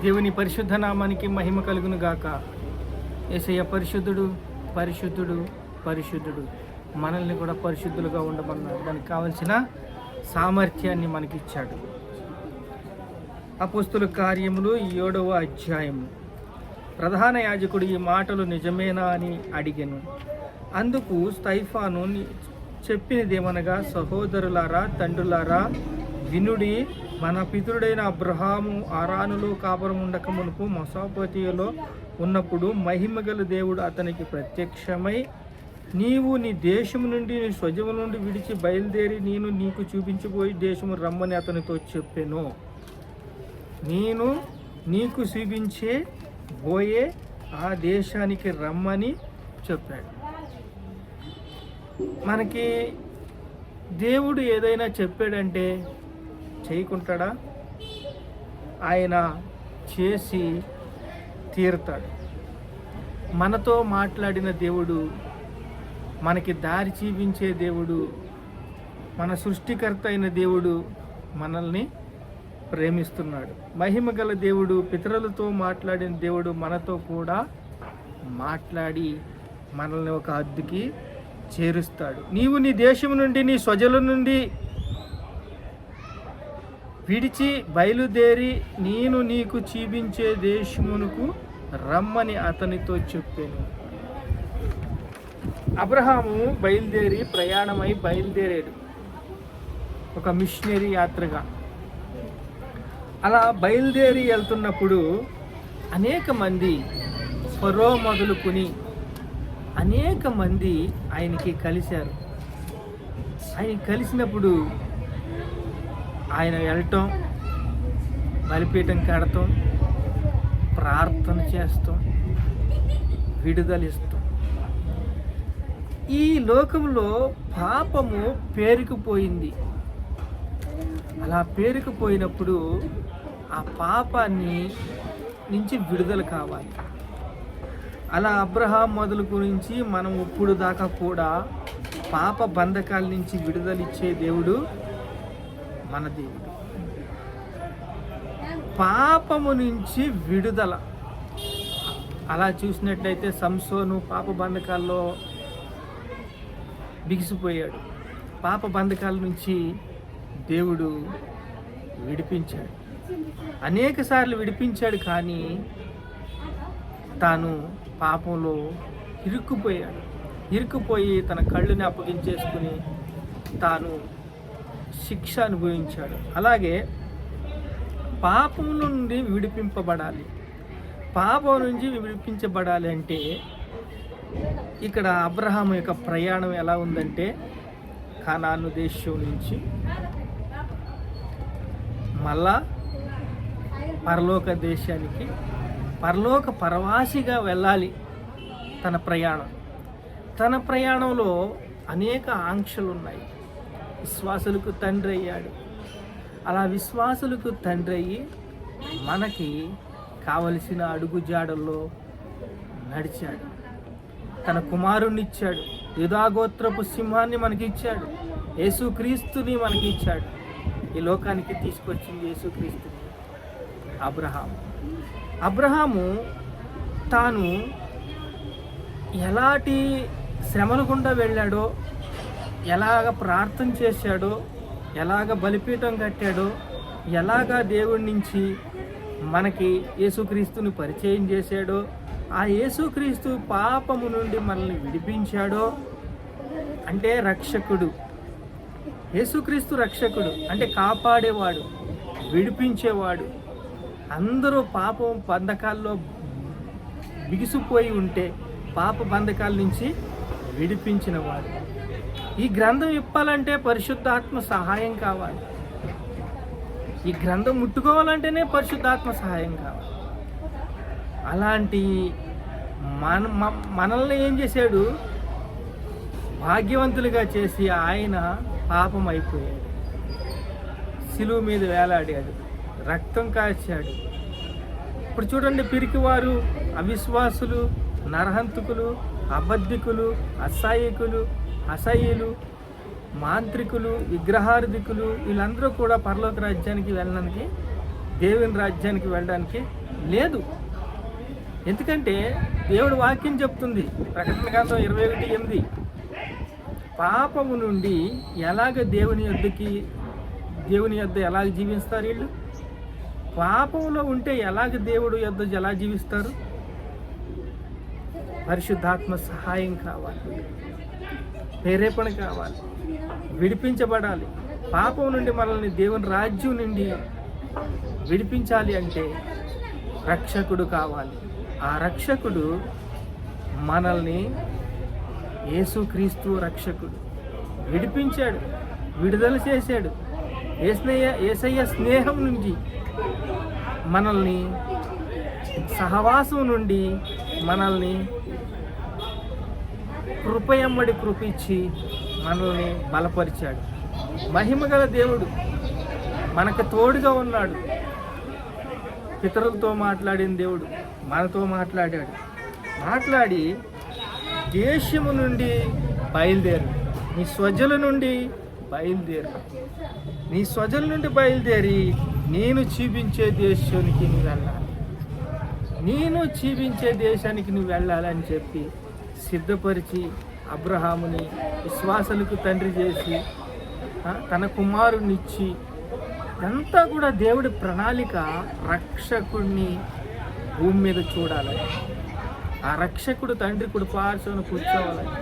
దేవుని పరిశుద్ధ నామానికి మహిమ కలుగును గాక. యేసయ్య పరిశుద్ధుడు, పరిశుద్ధుడు, పరిశుద్ధుడు. మనల్ని కూడా పరిశుద్ధులుగా ఉండమన్నాడు. దానికి కావలసిన సామర్థ్యాన్ని మనకిచ్చాడు. అపోస్తుల కార్యములు 7వ అధ్యాయము. ప్రధాన యాజకుడు ఈ మాటలు నిజమేనా అని అడిగెను. అందుకు స్తైఫాను చెప్పినదేమనగా, సహోదరులారా, తండ్రులారా, వినుడి. మన పితరుడైన అబ్రహాము ఆరానులో కాపురం ఉండక మునుపు మెసొపొతామియాలో ఉన్నప్పుడు మహిమగల దేవుడు అతనికి ప్రత్యక్షమై, నీవు నీ దేశము నుండి, నీ స్వజము నుండి విడిచి బయలుదేరి నేను నీకు చూపించబోయి దేశము రమ్మని అతనితో చెప్పెను. నేను నీకు చూపించే పోయే ఆ దేశానికి రమ్మని చెప్పాడు. మనకి దేవుడు ఏదైనా చెప్పాడంటే చేయకుంటాడా? ఆయన చేసి తీరుతాడు. మనతో మాట్లాడిన దేవుడు, మనకి దారి చూపించే దేవుడు, మన సృష్టికర్త అయిన దేవుడు మనల్ని ప్రేమిస్తున్నాడు. మహిమగల దేవుడు, పితరులతో మాట్లాడిన దేవుడు మనతో కూడా మాట్లాడి మనల్ని ఒక హద్దుకి చేరుస్తాడు. నీవు నీ దేశం నుండి, నీ స్వజల నుండి విడిచి బయలుదేరి నేను నీకు చూపించే దేశమునకు రమ్మని అతనితో చెప్పాను. అబ్రహాము బయలుదేరాడు ఒక మిషనరీ యాత్రగా. అలా బయలుదేరి వెళ్తున్నప్పుడు అనేక మంది, ఫరో మొదలుకొని అనేక మంది ఆయనకి కలిశారు. ఆయన కలిసినప్పుడు ఆయన వెళ్ళటం, బలిపీఠం కడతాం, ప్రార్థన చేస్తాం, విడుదలిస్తాం. ఈ లోకంలో పాపము పేరుకుపోయింది. అలా పేరుకుపోయినప్పుడు ఆ పాపాన్ని నుంచి విడుదల కావాలి. అలా అబ్రహాం మొదలు గురించి మనం ఇప్పుడు దాకా కూడా పాప బంధకాల నుంచి విడుదలిచ్చే దేవుడు మన దేవుడు. పాపము నుంచి విడుదల. అలా చూసినట్లయితే సంసోను పాప బంధకాల్లో బిగిసిపోయాడు. పాప బంధకాల నుంచి దేవుడు విడిపించాడు. అనేక సార్లు విడిపించాడు, కానీ తాను పాపంలో ఇరుక్కుపోయి తన కళ్ళుని అప్పగించేసుకుని తాను శిక్ష అనుభవించాడు. అలాగే పాపం నుండి విడిపింపబడాలి. పాపం నుంచి విడిపించబడాలి అంటే ఇక్కడ అబ్రహాము యొక్క ప్రయాణం ఎలా ఉందంటే, కనాను దేశం నుంచి మళ్ళా పరలోక దేశానికి, పరలోక పరవాసిగా వెళ్ళాలి. తన ప్రయాణంలో అనేక ఆంక్షలు ఉన్నాయి. విశ్వాసులకు తండ్రి అయ్యాడు. అలా విశ్వాసులకు తండ్రి అయ్యి మనకి కావలసిన అడుగుజాడల్లో నడిచాడు. తన కుమారుణ్ణి ఇచ్చాడు. యూదాగోత్రపు సింహాన్ని మనకి ఇచ్చాడు. యేసుక్రీస్తుని మనకి ఇచ్చాడు. ఈ లోకానికి తీసుకొచ్చింది యేసుక్రీస్తుని. అబ్రహాము తాను ఎలాంటి శ్రమల గుండా వెళ్ళాడో, ఎలాగ ప్రార్థన చేశాడో, ఎలాగ బలిపీఠం కట్టాడో, ఎలాగ దేవుడి నుంచి మనకి యేసుక్రీస్తుని పరిచయం చేశాడో, ఆ యేసుక్రీస్తు పాపము నుండి మనల్ని విడిపించాడో, అంటే రక్షకుడు. యేసుక్రీస్తు రక్షకుడు అంటే కాపాడేవాడు, విడిపించేవాడు. అందరూ పాపం బంధకాల్లో బిగిసిపోయి ఉంటే పాప బంధకాల నుంచి విడిపించిన వాడు. ఈ గ్రంథం ఇప్పాలంటే పరిశుద్ధాత్మ సహాయం కావాలి. ఈ గ్రంథం ముట్టుకోవాలంటేనే పరిశుద్ధాత్మ సహాయం కావాలి. అలాంటి మనల్ని ఏం చేశాడు? భాగ్యవంతులుగా చేసి ఆయన పాపం అయిపోయాడు. శిలువ మీద వేలాడాడు, రక్తం కాచాడు. ఇప్పుడు చూడండి, పిరికివారు, అవిశ్వాసులు, నరహంతకులు, అబద్ధికులు, అసహ్యులు, మాంత్రికులు, విగ్రహార్థికులు, వీళ్ళందరూ కూడా పరలోక రాజ్యానికి వెళ్ళడానికి దేవుని రాజ్యానికి వెళ్ళడానికి లేదు. ఎందుకంటే దేవుడు వాక్యం చెప్తుంది, ప్రకటన గ్రంథం 21:8, పాపము నుండి ఎలాగ దేవుని యొద్ద ఎలాగ జీవిస్తారు వీళ్ళు? పాపంలో ఉంటే ఎలాగ దేవుడు యొద్ద ఎలా జీవిస్తారు? పరిశుద్ధాత్మ సహాయం కావాలి, ప్రేరేపణ కావాలి, విడిపించబడాలి. పాపం నుండి మనల్ని దేవుని రాజ్యం నుండి విడిపించాలి అంటే రక్షకుడు కావాలి. ఆ రక్షకుడు మనల్ని యేసుక్రీస్తు రక్షకుడు విడిపించాడు, విడుదల చేశాడు. యేసయ్య స్నేహం నుండి మనల్ని, సహవాసం నుండి మనల్ని కృపయమ్మడి కృపించి మనల్ని బలపరిచాడు. మహిమగల దేవుడు మనకు తోడుగా ఉన్నాడు. పితరులతో మాట్లాడిన దేవుడు మనతో మాట్లాడి దేశము నుండి బయలుదేరు, నీ స్వజల నుండి బయలుదేరి నేను చూపించే దేశానికి నువ్వు వెళ్ళాలని చెప్పి సిద్ధపరిచి అబ్రహాముని విశ్వాసులకు తండ్రి చేసి తన కుమారునిచ్చి, ఇదంతా కూడా దేవుడి ప్రణాళిక. రక్షకుడిని భూమి మీద చూడాలని, ఆ రక్షకుడు తండ్రి కుడి పార్శ్వన కూర్చోవాలని,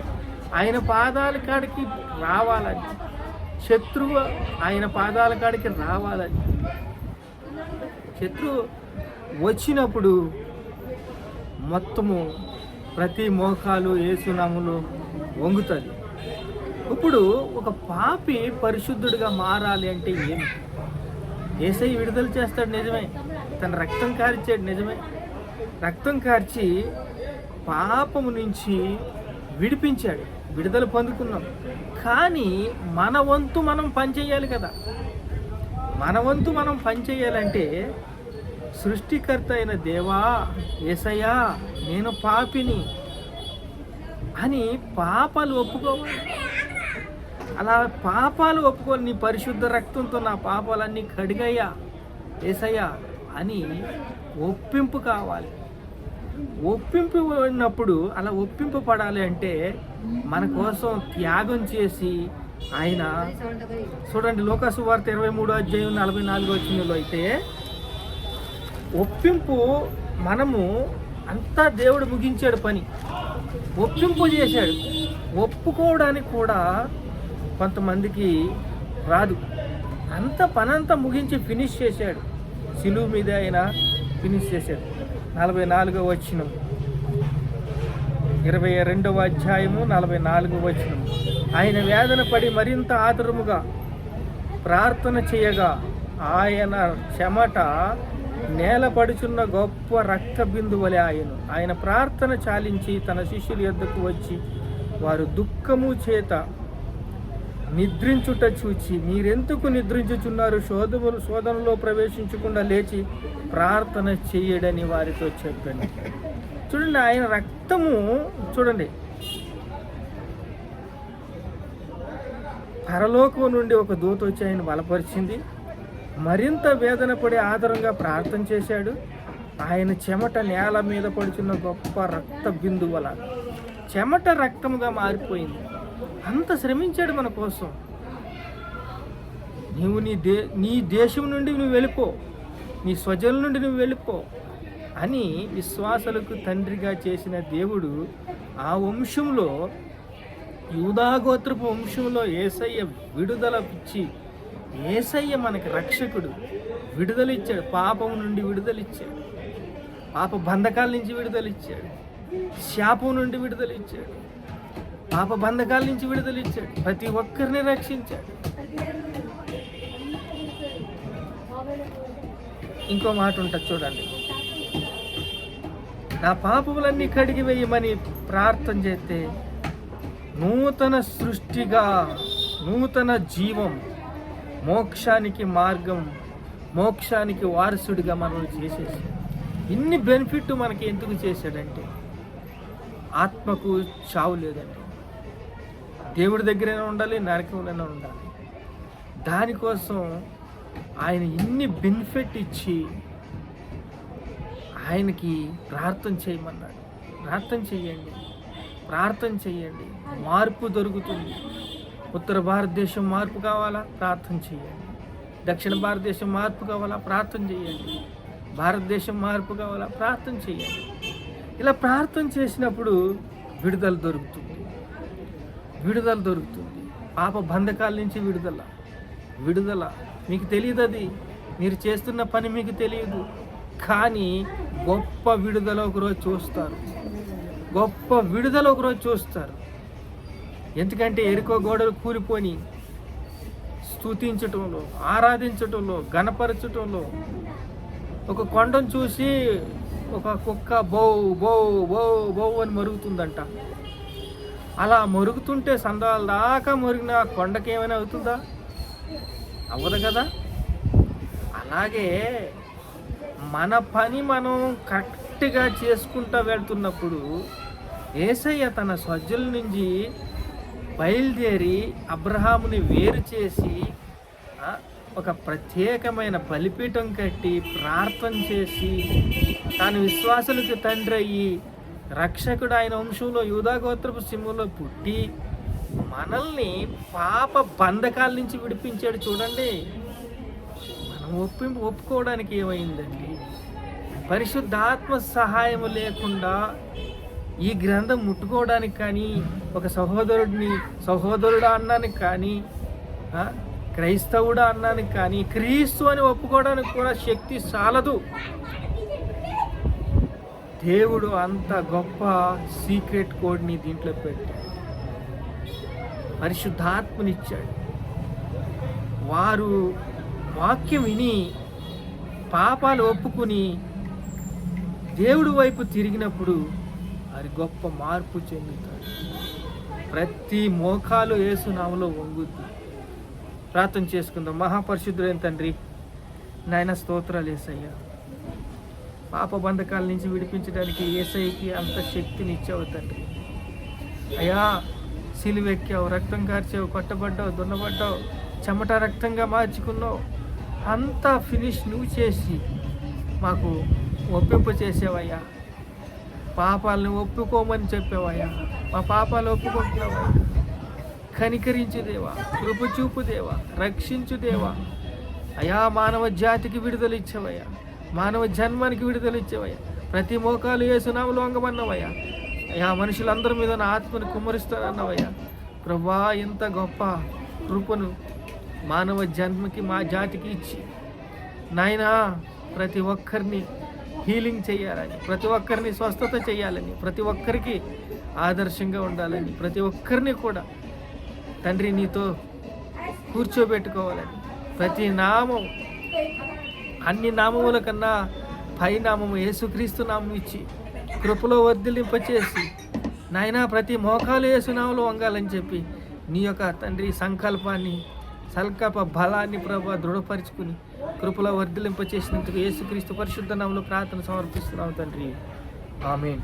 ఆయన పాదాల కాడికి రావాలని, శత్రువు ఆయన పాదాల కాడికి రావాలని. శత్రువు వచ్చినప్పుడు మొత్తము ప్రతి మోకాలు యేసునామములో వంగుతుంది. ఇప్పుడు ఒక పాపి పరిశుద్ధుడిగా మారాలి అంటే ఏమి? యేసయ్య విడుదల చేస్తాడు నిజమే, తన రక్తం కార్చాడు నిజమే, రక్తం కార్చి పాపము నుంచి విడిపించాడు, విడుదల పొందుకున్నాం. కానీ మన వంతు మనం పనిచేయాలి కదా. మన వంతు మనం పనిచేయాలంటే సృష్టికర్త అయిన దేవా, యేసయ్యా నేను పాపిని అని పాపాలు ఒప్పుకోవాలి. అలా పాపాలు ఒప్పుకొని నీ పరిశుద్ధ రక్తంతో నా పాపాలన్నీ కడిగయ్యా యేసయ్యా అని ఒప్పింపు కావాలి. ఒప్పింపు ఉన్నప్పుడు అలా ఒప్పింపు పడాలి అంటే మన కోసం త్యాగం చేసి ఆయన, చూడండి లోకాసు వార్త 23:44 అయితే ఒప్పింపు మనము అంతా దేవుడు ముగించాడు పని, ఒప్పింపు చేశాడు. ఒప్పుకోవడానికి కూడా కొంతమందికి రాదు. పనంతా ముగించి ఫినిష్ చేశాడు, సిలువ మీద ఆయన ఫినిష్ చేశాడు. 44వ వచనం, 22వ అధ్యాయము 44వ వచనం. ఆయన వేదన పడి మరింత ఆతురముగా ప్రార్థన చేయగా ఆయన చెమట నేలపడుచున్న గొప్ప రక్త బిందువలే ఆయన ప్రార్థన చాలించి తన శిష్యుల యొద్దకు వచ్చి వారు దుఃఖము చేత నిద్రించుట చూచి, మీరెందుకు నిద్రించుచున్నారు? శోధనలో ప్రవేశించకుండా లేచి ప్రార్థన చేయడని వారితో చెప్పండి. చూడండి, ఆయన రక్తము చూడండి, పరలోకం నుండి ఒక దూత వచ్చి ఆయన బలపరిచింది. మరింత వేదన పడి ఆదరంగా ప్రార్థన చేశాడు. ఆయన చెమట నేల మీద పడుచున్న గొప్ప రక్త బిందువల చెమట రక్తముగా మారిపోయింది. అంత శ్రమించాడు మన కోసం. నీవు నీ దేశం నుండి నువ్వు వెళ్ళిపో, నీ స్వజల నుండి నువ్వు వెళ్ళిపో అని విశ్వాసులకు తండ్రిగా చేసిన దేవుడు ఆ వంశంలో, యూదాగోత్రపు వంశంలో యేసయ్య విడుదల ఇచ్చి, యేసయ్య మనకి రక్షకుడు, విడుదలిచ్చాడు. పాపం నుండి విడుదలిచ్చాడు, పాప బంధకాల నుంచి విడుదలిచ్చాడు, శాపం నుండి విడుదలిచ్చాడు, పాప బంధకాల నుంచి విడుదలిచ్చాడు, ప్రతి ఒక్కరిని రక్షించాడు. ఇంకో మాట ఉంటుంది చూడండి, నా పాపములన్నీ కడిగి వేయమని ప్రార్థన చేస్తే నూతన సృష్టిగా, నూతన జీవం, మోక్షానికి మార్గం, మోక్షానికి వారసుడిగా మనల్ని చేసేసాడు. ఇన్ని బెనిఫిట్ మనకి ఎందుకు చేశాడంటే ఆత్మకు చావు లేదండి. దేవుడి దగ్గరైనా ఉండాలి, నరకంలోనే ఉండాలి. దానికోసం ఆయన ఇన్ని బెనిఫిట్ ఇచ్చి ఆయనకి ప్రార్థన చేయమన్నాడు. ప్రార్థన చేయండి, మార్పు దొరుకుతుంది. ఉత్తర భారతదేశం మార్పు కావాలా? ప్రార్థన చేయండి. దక్షిణ భారతదేశం మార్పు కావాలా? ప్రార్థన చేయండి. భారతదేశం మార్పు కావాలా? ప్రార్థన చేయండి. ఇలా ప్రార్థన చేసినప్పుడు విడుదల దొరుకుతుంది. పాప బంధకాల నుంచి విడుదల. మీకు తెలియదు, అది మీరు చేస్తున్న పని మీకు తెలియదు, కానీ గొప్ప విడుదల ఒకరోజు చూస్తారు. ఎందుకంటే ఎరుకో గోడలు కూలిపోని స్తుతించటంలో, ఆరాధించటంలో, గణపరచటంలో, ఒక కొండను చూసి ఒక కుక్క బౌ బౌ బౌ బౌ అని మరుగుతుందంట. అలా మరుగుతుంటే సందాల దాకా మరిగిన కొండకి ఏమైనా అవుతుందా? అవ్వదు కదా. అలాగే మన పని మనం కరెక్ట్గా చేసుకుంటూ వెళ్తున్నప్పుడు యేసయ్య తన స్వజ్జల నుంచి బయలుదేరి అబ్రహాముని వేరు చేసి ఒక ప్రత్యేకమైన బలిపీఠం కట్టి ప్రార్థన చేసి తాను విశ్వాసులకు తండ్రి అయ్యి రక్షకుడు ఆయన వంశంలో యూదాగోత్రపు సింహంలో పుట్టి మనల్ని పాప బంధకాల నుంచి విడిపించాడు. చూడండి, మనం ఒప్పుకోవడానికి ఏమైందండి? పరిశుద్ధాత్మ సహాయం లేకుండా ఈ గ్రంథం ముట్టుకోవడానికి కానీ, ఒక సహోదరుడు అన్నానికి కానీ, క్రైస్తవుడు అన్నానికి కానీ, క్రీస్తు అని ఒప్పుకోవడానికి కూడా శక్తి చాలదు. దేవుడు అంత గొప్ప సీక్రెట్ కోడ్ని దీంట్లో పెట్టాడు. పరిశుద్ధాత్మనిచ్చాడు. వారు వాక్యం విని పాపాలు ఒప్పుకుని దేవుడి వైపు తిరిగినప్పుడు అది గొప్ప మార్పు చెందుతాడు. ప్రతి మోకాలు యేసు నామములో వంగుద్ది. ప్రార్థన చేసుకుందాం. మహాపరిశుద్ధుడైన తండ్రి, నాయన స్తోత్రాలు యేసయ్య. పాప బంధకాల నుంచి విడిపించడానికి యేసయ్యకి అంత శక్తిని ఇచ్చావు తండ్రి. అయ్యా, సిలువెక్కావు, రక్తం కార్చావు, కొట్టబడ్డావు, దున్నబడ్డావు, చెమట రక్తంగా మార్చుకున్నావు. అంతా ఫినిష్ నువ్వు చేసి మాకు ఒప్పింపు చేసావయ్యా. పాపాలను ఒప్పుకోమని చెప్పావయ్యా. మా పాపాలు ఒప్పుకుంటున్నావయ్యా. కనికరించు దేవా, కృప చూపు దేవా, రక్షించు దేవా. అయా, మానవ జాతికి విడుదల ఇచ్చావయ్యా, మానవ జన్మానికి విడుదల ఇచ్చావయ్యా. ప్రతి మోకాలు యేసు నామములో వంగమన్నావయ్యా. అయా, మనుషులందరి మీద నా ఆత్మను కుమ్మరిస్తానన్నావయ్యా. ప్రభువా, ఎంత గొప్ప కృపను మానవ జన్మకి, మా జాతికి ఇచ్చి నాయనా, ప్రతి ఒక్కరిని హీలింగ్ చేయాలని, ప్రతి ఒక్కరిని స్వస్థత చేయాలని, ప్రతి ఒక్కరికి ఆదర్శంగా ఉండాలని, ప్రతి ఒక్కరిని కూడా తండ్రి నీతో కూర్చోబెట్టుకోవాలని, ప్రతి నామం, అన్ని నామముల కన్నా పై నామము యేసుక్రీస్తు నామం ఇచ్చి కృపలో వర్ధిల్లింపచేసి నాయనా ప్రతి మోకాలు యేసు నామములో వంగాలని చెప్పి నీ యొక్క తండ్రి సంకల్ప బలాన్ని ప్రభు దృఢపరుచుకుని కృపలో వర్ధిల్లింపచేసినందుకు యేసుక్రీస్తు పరిశుద్ధ నామములో ప్రార్థన సమర్పిస్తున్నాము తండ్రి. ఆమేన్.